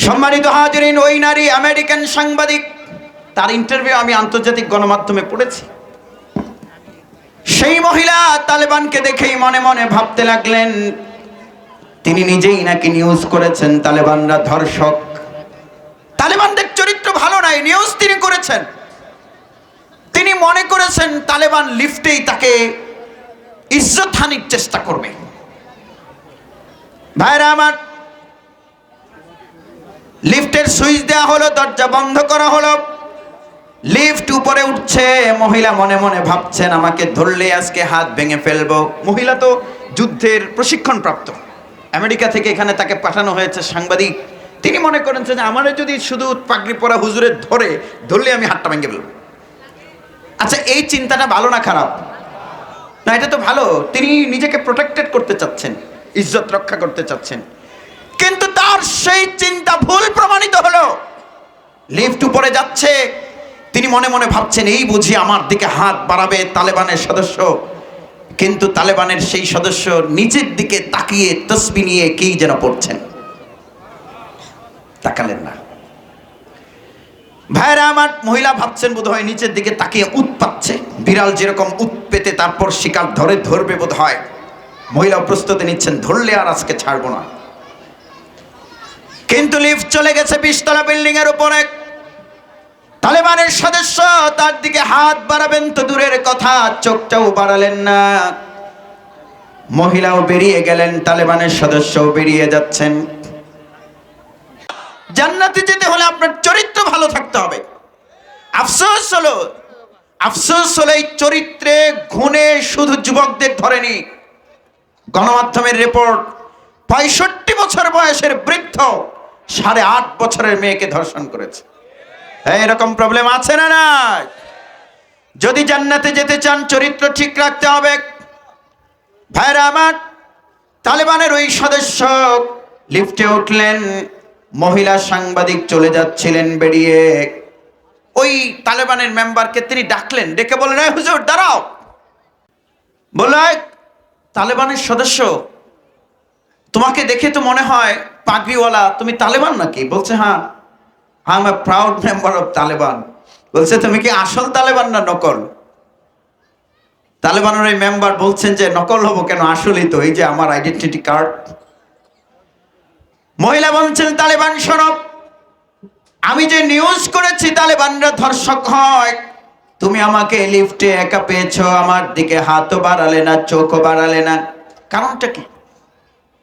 সম্মানিত হাজিরিন, ওই নারী আমেরিকান সাংবাদিক, তার ইন্টারভিউ আমি আন্তর্জাতিক গণমাধ্যমে পড়েছি। সেই মহিলা তালেবানকে দেখেই মনে মনে ভাবতে লাগলেন, তিনি নিজেই নাকি নিউজ করেছেন তালেবানরা ধর্ষক, তালেবানদের চরিত্র ভালো নাই, নিউজ তিনি করেছেন। তিনি মনে করেছেন তালেবান লিফটেই তাকে ইজ্জতহানির চেষ্টা করবে। ভাইরা আমার, লিফটের সুইচ দেওয়া হলো, দরজা বন্ধ করা হলো, লিফট উপরে উঠছে। মহিলা মনে মনে ভাবছেন, আমাকে ধরলে আজকে হাত ভেঙে ফেলবো। মহিলা তো যুদ্ধের প্রশিক্ষণ প্রাপ্ত, আমেরিকা থেকে এখানে তাকে পাঠানো হয়েছে সাংবাদিক। তিনি মনে করেছেন যে আমারে যদি শুধু পাগড়ি পরা হুজুরে ধরলে আমি হাতটা ভেঙে ফেলবো। আচ্ছা, এই চিন্তাটা ভালো না খারাপ? না, এটা তো ভালো। তিনি নিজেকে প্রোটেক্টেড করতে চাচ্ছেন, ইজ্জত রক্ষা করতে চাচ্ছেন। কিন্তু তার সেই চিন্তা ভুল প্রমাণিত হলো। লিফট উপরে যাচ্ছে, তিনি মনে মনে ভাবছেন, এই বুঝি আমার দিকে হাত বাড়াবে তালেবানের সদস্য। কিন্তু তালেবানের সেই সদস্য নিচের দিকে তাকিয়ে তসবিহ নিয়ে কি যেন পড়ছেন, তাকালেন না। ভাইরা আমার, মহিলা ভাবছেন বোধহয় নিচের দিকে তাকিয়ে উৎ পাচ্ছে, বিড়াল যেরকম উৎ পেতে তারপর শিকার ধরবে বোধ হয়। মহিলা প্রস্তুতি নিচ্ছেন, ধরলে আর আজকে ছাড়বো না। কিন্তু লিফট চলে গেছে 20 তলা বিল্ডিং এর উপরে। তালেবানের সদস্য তার দিকে হাত বাড়াবেন তো দূরের কথা, চোখটাও বাড়ালেন না। মহিলাও বেরিয়ে গেলেন, তালেবানের সদস্যও বেরিয়ে যাচ্ছেন। জান্নাতে যেতে হলে আপনার চরিত্র ভালো থাকতে হবে। আফসোস হলো এই চরিত্রে গুণে শুধু যুবকদের ধরেনি। গণমাধ্যমের রিপোর্ট, 65 বছর বয়সের বৃদ্ধ 8.5 বছরের মেয়েকে ধর্ষণ করেছে। এরকম প্রবলেম আছে না? না, যদি জান্নাতে যেতে চান চরিত্র ঠিক রাখতে হবে। ভাইরা আমার, তালেবানের ওই সদস্য লিফটে উঠলেন, মহিলা সাংবাদিক চলে যাচ্ছিলেন বেরিয়ে। ওই তালেবানের মেম্বারকে তিনি ডাকলেন, ডেকে বললেন, এই হুজুর দাঁড়াও। বলল, তালেবানের সদস্য, তোমাকে দেখে তো মনে হয় পাগড়িওয়ালা, তুমি তালেবান নাকি? বলছে, হ্যাঁ, I M a proud member of Taliban. বলছে, তুমি কি আসল তালেবান না নকল? তালেবানের ওই মেম্বার বলছেন যে নকল হবো কেন, আসলেই তো, এই যে আমার আইডেন্টিটি কার্ড। মহিলা বলছেন, তালেবান শোনো, আমি যে নিউজ করেছি তালেবানরা ধর্ষক হয়, তুমি আমাকে লিফটে একা পেয়েছো, আমার দিকে হাতও বাড়ালে না, চোখও বাড়ালে না, কারণটা কি?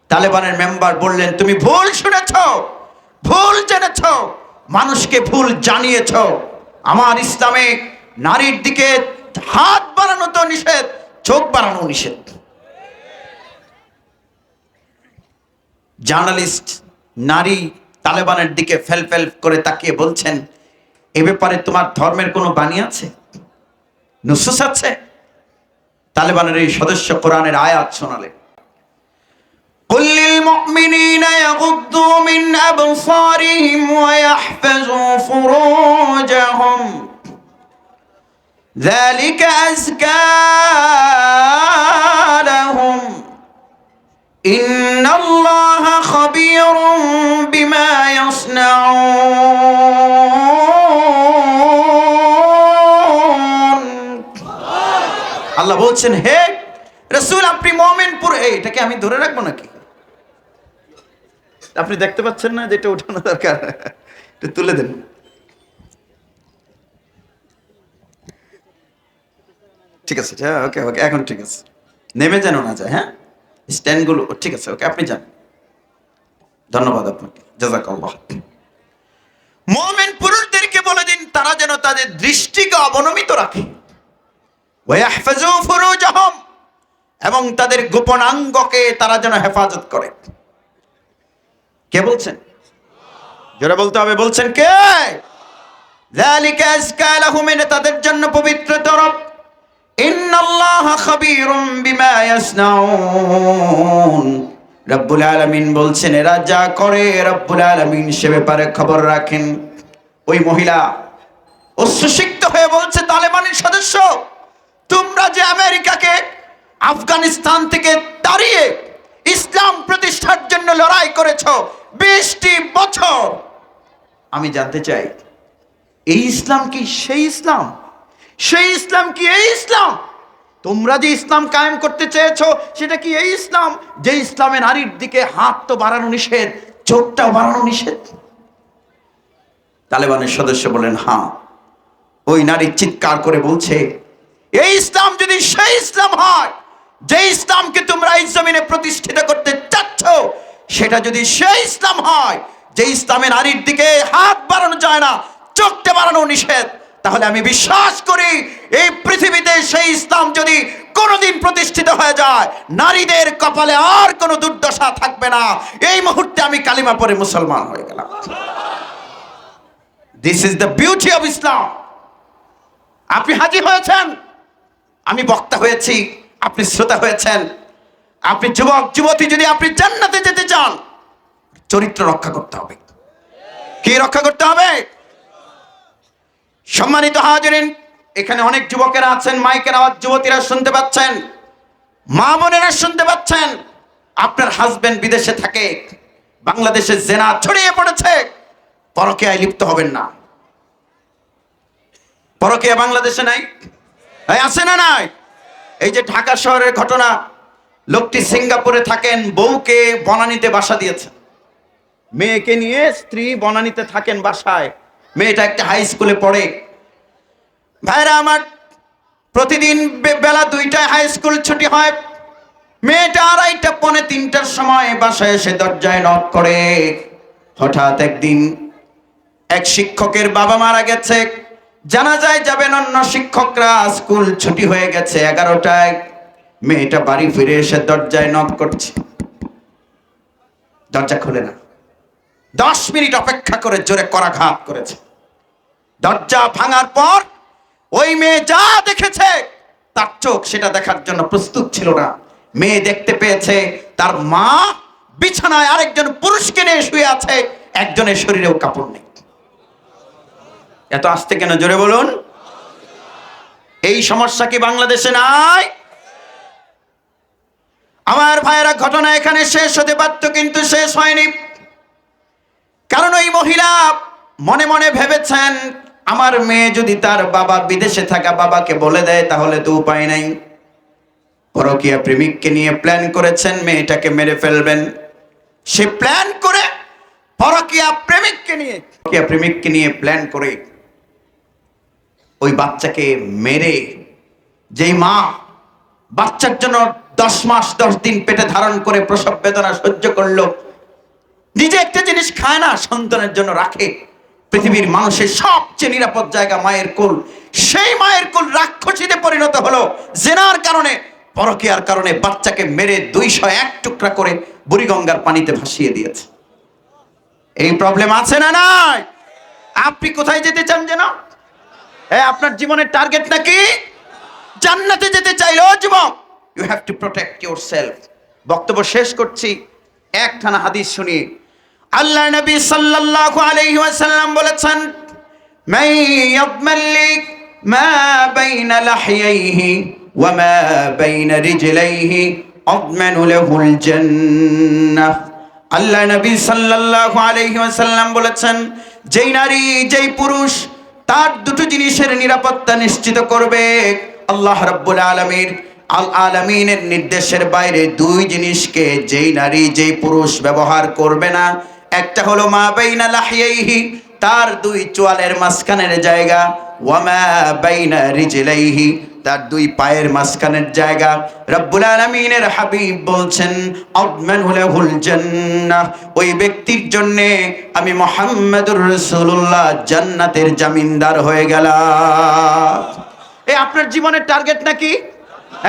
তালেবানের মেম্বার বললেন, তুমি ভুল শুনেছো, ভুল জেনেছো, মানুষকে ভুল জানিয়েছো। আমার ইসলামে নারীর দিকে হাত বাড়ানো তো নিষেধ, চোখ বাড়ানো নিষেধ। জার্নালিস্ট নারী তালেবানের দিকে ফেল করে তাকিয়ে বলছেন, এ ব্যাপারে তোমার ধর্মের কোনো বাণী আছে, নুসুস আছে? তালেবানের এই সদস্য কোরআনের আয়াত শোনালেন, قل للمؤمنين يغضوا من أبصارهم ويحفظوا فروجهم ذلك أزكى لهم إن الله خبير بما يصنعون। আল্লাহ বলছেন, হে রাসূল, আপনি মুমিন পুরো, এটাকে আমি ধরে রাখবো নাকি? আপনি দেখতে পাচ্ছেন না যেটা উঠানো দরকার, একটু তুলে দেন। ঠিক আছে, হ্যাঁ, ওকে, এখন ঠিক আছে, নেমে যেন না যায়। হ্যাঁ, স্ট্যান্ডগুলো ঠিক আছে, ওকে, আপনি যান। ধন্যবাদ আপনাকে, জাযাকাল্লাহ। মুমিন পুরুষদেরকে বলে দিন তারা যেন তাদের দৃষ্টিকে অবনমিত রাখে, ওয়াহফাজু ফুরুজাহুম, এবং তাদের গোপনাঙ্গকে তারা যেন হেফাজত করে। কে বলছেন? জোরে বলতে হবে, বলছেন কে? যালিকা আযকা লাহুম, এটা তাদের জন্য পবিত্রতর। ইন্নাল্লাহা খাবীরুম বিমা ইয়াসনাউন, রব্বুল আলামিন বলছেন, এরা যা করে রব্বুল আলামিন সে ব্যাপারে খবর রাখেন। ওই মহিলা উচ্ছ্বসিত হয়ে বলছে, তালেবানের সদস্য, তোমরা যে আমেরিকাকে আফগানিস্তান থেকে তাড়িয়ে ইসলাম প্রতিষ্ঠার জন্য লড়াই করেছো 20টি বছর, আমি জানতে চাই, এই ইসলাম কি সেই ইসলাম? সেই ইসলাম কি এই ইসলাম? তোমরা যে ইসলাম কায়েম করতে চেয়েছো সেটা কি এই ইসলাম যে ইসলামে নারীর দিকে হাত তো বাড়ানো নিষেধ, চোখটাও বাড়ানো নিষেধ? তালেবানের সদস্য বলেন হ্যাঁ। ওই নারী চিৎকার করে বলছে, এই ইসলাম যদি সেই ইসলাম হয় যে ইসলামকে তোমরা এই জমিনে প্রতিষ্ঠিত করতে চাচ্ছ, সেটা যদি সেই ইসলাম হয় যে ইসলামে নারীর দিকে হাত বাড়ানো যায় না, চোখটা বাড়ানো নিষেধ, তাহলে আমি বিশ্বাস করি এই পৃথিবীতে সেই ইসলাম যদি কোনোদিন প্রতিষ্ঠিত হয়ে যায়, নারীদের কপালে আর কোনো দুর্দশা থাকবে না। এই মুহূর্তে আমি কালিমা পড়ে মুসলমান হয়ে গেলাম। This is the beauty of Islam. আপনি হাজি হয়েছেন, আমি বক্তা হয়েছি, আপনি শ্রোতা হয়েছেন। আপনি যুবক যুবতী, যদি আপনি জান্নাতে যেতে চান, চরিত্র রক্ষা করতে হবে। কি রক্ষা করতে হবে? সম্মানিত হাজিরিন, এখানে অনেক যুবকেরা আছেন, মাইকের আওয়াজ যুবতীরা শুনতে পাচ্ছেন, মা বোনেরা শুনতে পাচ্ছেন। আপনার হাজবেন্ড বিদেশে থাকে, বাংলাদেশে জেনা ছড়িয়ে পড়েছে, পরকীয়ায় লিপ্ত হবেন না। পরকীয়া বাংলাদেশে নাই? আছে না নাই? এই যে ঢাকা শহরের ঘটনা, লোকটি সিঙ্গাপুরে থাকেন, বউকে বনানীতে বাসা দিয়েছেন, মেয়েকে নিয়ে স্ত্রী বনানীতে থাকেন বাসায়। মেয়েটা একটা হাই স্কুলে পড়ে। ভাইরা আমার, প্রতিদিন বেলা 2টায় হাই স্কুল ছুটি হয়। মেয়েটা 2:30 পৌনে 3টার সময় বাসায় এসে দরজায় নক করে। হঠাৎ একদিন এক শিক্ষকের বাবা মারা গেছে, জানাজায় যাবেন অন্য শিক্ষকরা, স্কুল ছুটি হয়ে গেছে 11টায়। মেয়েটা বাড়ি ফিরে এসে দরজায় নক করছে, দরজা খোলে না। 10 মিনিট অপেক্ষা করে জোরে করাঘাত করেছে। দরজা ভাঙার পর ওই মেয়ে যা দেখেছে, তার চোখ সেটা দেখার জন্য প্রস্তুত ছিল না। মেয়ে দেখতে পেয়েছে তার মা বিছানায় আরেকজন পুরুষকে নিয়ে শুয়ে আছে, একজনের শরীরেও কাপড় নেই। এত আস্তে কেন? জোরে বলুন। এই সমস্যা কি বাংলাদেশে নাই? আমার ভাইয়েরা, ঘটনা এখানে শেষ হতে পারত, কিন্তু শেষ হয়নি। কারণ ওই মহিলা মনে মনে ভেবেছেন, আমার মেয়ে যদি তার বাবা বিদেশে থাকা বাবাকে বলে দেয় তাহলে তো উপায় নাই। পরকীয়া প্রেমিককে নিয়ে প্ল্যান করেছেন মেয়েটাকে মেরে ফেলবেন। সে প্ল্যান করে পরকীয়া প্রেমিককে নিয়ে প্ল্যান করে ওই বাচ্চাকে মেরে, যেই মা বাচ্চার জন্য 10 মাস 10 দিন পেটে ধারণ করে প্রসব বেদনা সহ্য করলো, নিজে একটা জিনিস খায় না, সন্তানের জন্য রাখে। পৃথিবীর মানুষের সবচেয়ে নিরাপদ জায়গা মায়ের কোল, সেই মায়ের কোল রাক্ষসীতে পরিণত হলো জেনার কারণে, পরকীয়ার কারণে। বাচ্চাকে মেরে 201 টুকরা করে বুড়িগঙ্গার পানিতে ভাসিয়ে দিয়েছে। এই প্রবলেম আছে না নাই? আপনি কোথায় যেতে চান যেন? আপনার জীবনের টার্গেট নাকি জান্নাতে যেতে চাইলো যুবক, you have to protect yourself. বক্তব্য শেষ করছি একখানা হাদিস শুনিয়ে। আল্লাহ নবী সাল্লাল্লাহু আলাইহি ওয়াসাল্লাম বলেছেন, মান ইয়াদমান লি মা বাইনা লাহইহি ওয়া মা বাইনা রিজলাইহি আদমানু লাহুল জান্নাহ। আল্লাহ নবী সাল্লাল্লাহু আলাইহি ওয়াসাল্লাম বলেছেন, যেই নারী যেই পুরুষ তার দুটো জিনিসের নিরাপত্তা নিশ্চিত করবে, আল্লাহ রাব্বুল আলামিনের নির্দেশের বাইরে 2 জিনিসকে যেই নারী যেই পুরুষ ব্যবহার করবে না, একটা হলো মা বাইনা লাহইহি, তার 2 চোয়ালের মাঝখানের জায়গা, ওয়া মা বাইনা রিজলাইহি, তার 2 পায়ের মাঝখানের জায়গা। রব্বুল আলামিনের হাবিব বলছেন, আদমানু লাহুল জান্নাহ, ওই ব্যক্তির জন্য আমি মুহাম্মদুর রাসূলুল্লাহ জান্নাতের জামিনদার হয়ে গেলাম। এই আপনার জীবনের টার্গেট নাকি?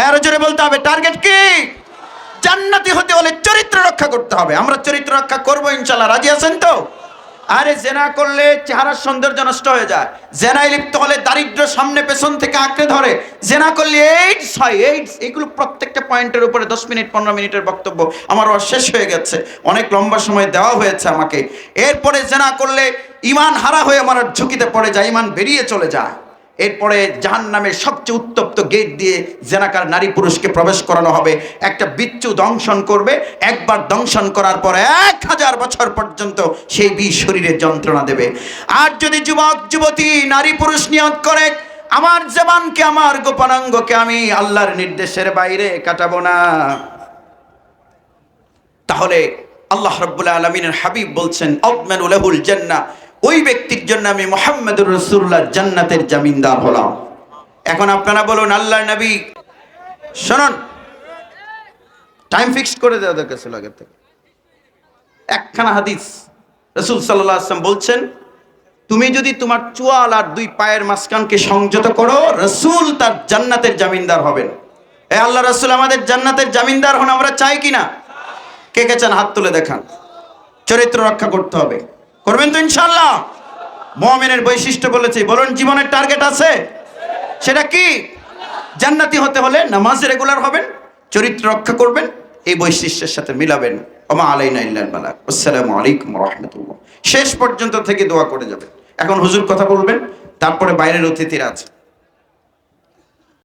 আরো জোরে বলতে হবে, টার্গেট কি? জান্নাতি হতে হলে চরিত্র রক্ষা করতে হবে। আমরা চরিত্র রক্ষা করবো ইনশাআল্লাহ। রাজি আছেন তো? আরে জেনা করলে চেহারার সৌন্দর্য নষ্ট হয়ে যায়, জেনায় লিপ্ত হলে দারিদ্র সামনে পেছন থেকে আঁকড়ে ধরে, জেনা করলে এইডস হয়, এইডস। এগুলো প্রত্যেকটা পয়েন্টের উপরে 10 মিনিট 15 মিনিটের বক্তব্য আমার শেষ হয়ে গেছে, অনেক লম্বা সময় দেওয়া হয়েছে আমাকে। এরপরে জেনা করলে ইমান হারা হয়ে মরার ঝুঁকিতে পড়ে যায়, ইমান বেরিয়ে চলে যায়। এরপরে জাহান্নামের সবচেয়ে উত্তপ্ত গেট দিয়ে জেনাকার নারী পুরুষকে প্রবেশ করানো হবে। একটা বিচ্ছু দংশন করবে, একবার দংশন করার পরে 1000 বছর পর্যন্ত সেই বিষ শরীরে যন্ত্রণা দেবে। আর যদি যুবক যুবতী নারী পুরুষ নিয়ত করে আমার জবানকে, আমার গোপনাঙ্গকে আমি আল্লাহর নির্দেশের বাইরে কাটাবো না, তাহলে আল্লাহ রাব্বুল আলামিনের হাবিব বলছেন আদমানু লাহুল জান্নাহ, ওই ব্যক্তির জন্য আমি মুহাম্মদুর রাসূলুল্লাহ জান্নাতের জামিনদার হলাম। এখন আপনারা বলুন আল্লাহর নবী, শুনুন, টাইম ফিক্স করে দেওয়া দরকার ছিল আগে থেকে। একখানা হাদিস রাসূল সাল্লাল্লাহু আলাইহি ওয়াসাল্লাম বলছেন, তুমি যদি তোমার চোয়াল আর দুই পায়ের মাঝখানকে সংযত করো, রাসূল তার জান্নাতের জামিনদার হবেন। এ আল্লাহ রাসূল আমাদের জান্নাতের জামিনদার হন, আমরা চাই কিনা? কে কে চান হাত তুলে দেখান। চরিত্র রক্ষা করতে হবে, করবেন তো ইনশাআল্লাহ? মুমিনের বৈশিষ্ট্য বলেছি, বলুন জীবনের টার্গেট আছে, সেটা কি? জান্নাতি হতে হলে নামাজ রেগুলার হবেন, চরিত্র রক্ষা করবেন, এই বৈশিষ্ট্যের সাথে মিলাবেন। ওমা আলাইনা ইল্লাল বালাগ। আসসালামু আলাইকুম ওয়া রাহমাতুল্লাহ। শেষ পর্যন্ত থেকে দোয়া করে যাবেন। এখন হুজুর কথা বলবেন, তারপরে বাইরের অতিথিরা আছে।